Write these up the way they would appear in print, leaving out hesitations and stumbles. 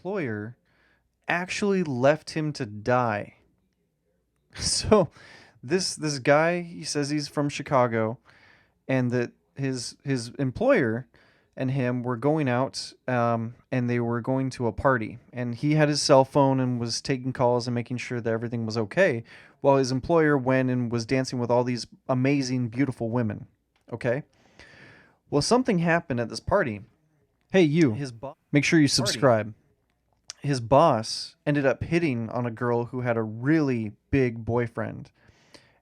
employer actually left him to die. So this guy, he says he's from Chicago, and that his employer and him were going out, and they were going to a party, and he had his cell phone and was taking calls and making sure that everything was okay, while his employer went and was dancing with all these amazing, beautiful women. Okay. Well, something happened at this party. Hey, you. Make sure you subscribe. His boss ended up hitting on a girl who had a really big boyfriend.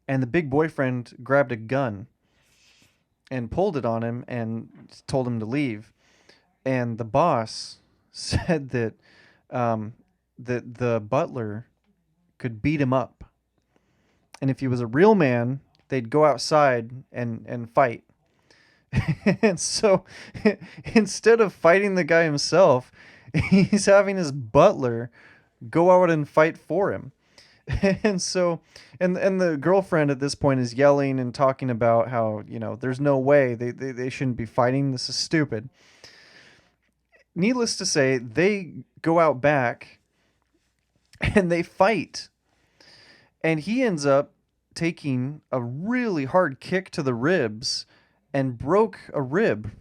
And the big boyfriend grabbed a gun and pulled it on him and told him to leave. And the boss said that the butler could beat him up. And if he was a real man, they'd go outside and fight. And so instead of fighting the guy himself, he's having his butler go out and fight for him. And so and the girlfriend at this point is yelling and talking about how, there's no way they shouldn't be fighting. This is stupid. Needless to say, they go out back and they fight. And he ends up taking a really hard kick to the ribs and broke a rib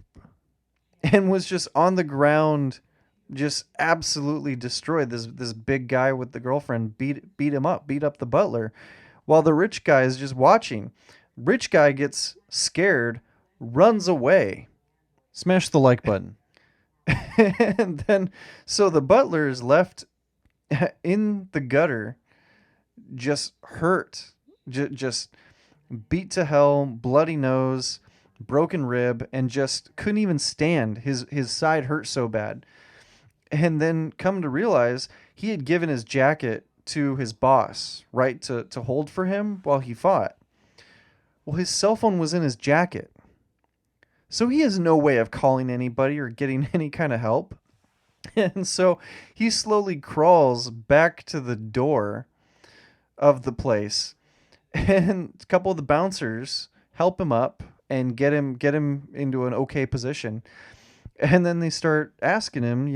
and was just on the ground, just absolutely destroyed. This big guy with the girlfriend beat him up, beat up the butler, while the rich guy is just watching. Rich guy gets scared, runs away. Smash the like button. And then, so the butler is left in the gutter, just hurt, just beat to hell, bloody nose, broken rib, and just couldn't even stand. His side hurt so bad. And then come to realize he had given his jacket to his boss, right, to hold for him while he fought. Well, his cell phone was in his jacket. So he has no way of calling anybody or getting any kind of help. And so he slowly crawls back to the door of the place. And a couple of the bouncers help him up and get him into an okay position. And then they start asking him,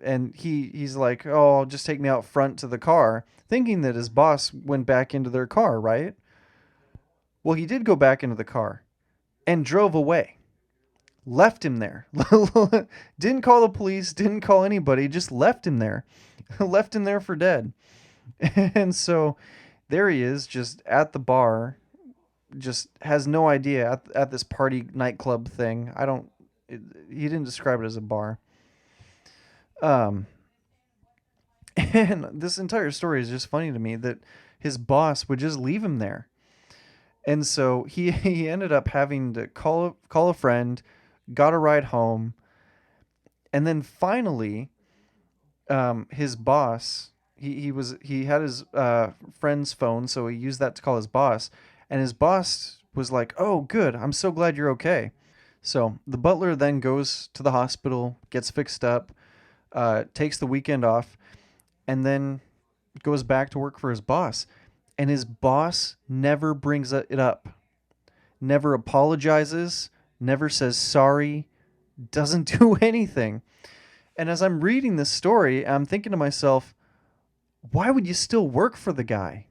and he's like, "Oh, just take me out front to the car," thinking that his boss went back into their car, right? Well, he did go back into the car and drove away. Left him there. Didn't call the police, didn't call anybody, just left him there. Left him there for dead. And so there he is, just at the bar, just has no idea at this party nightclub thing. He didn't describe it as a bar. And this entire story is just funny to me that his boss would just leave him there. And so he ended up having to call a friend, got a ride home, and then finally, his boss, he had his friend's phone, so he used that to call his boss, and his boss was like, "Oh, good, I'm so glad you're okay." So the butler then goes to the hospital, gets fixed up, takes the weekend off, and then goes back to work for his boss. And his boss never brings it up, never apologizes, never says sorry, doesn't do anything. And as I'm reading this story, I'm thinking to myself, why would you still work for the guy?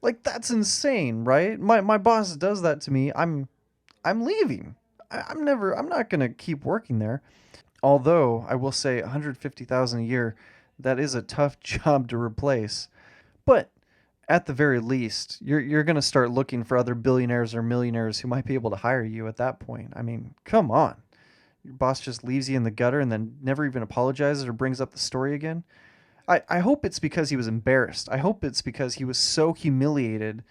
Like, that's insane, right? My boss does that to me. I'm leaving. I'm not going to keep working there. Although I will say 150,000 a year, that is a tough job to replace. But at the very least, you're going to start looking for other billionaires or millionaires who might be able to hire you at that point. I mean, come on. Your boss just leaves you in the gutter and then never even apologizes or brings up the story again. I hope it's because he was embarrassed. I hope it's because he was so humiliated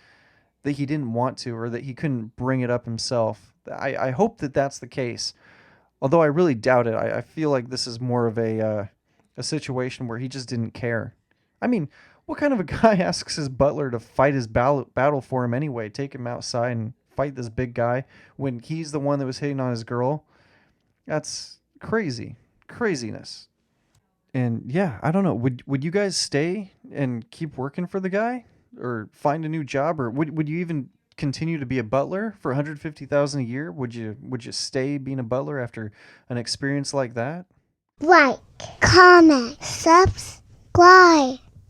that he didn't want to, or that he couldn't bring it up himself. I hope that that's the case. Although I really doubt it. I feel like this is more of a situation where he just didn't care. I mean, what kind of a guy asks his butler to fight his battle for him anyway? Take him outside and fight this big guy when he's the one that was hitting on his girl? That's crazy. Craziness. And yeah, I don't know. Would you guys stay and keep working for the guy, or find a new job, or would you even continue to be a butler for 150,000 a year? Would you stay being a butler after an experience like that? Like, comment, subscribe.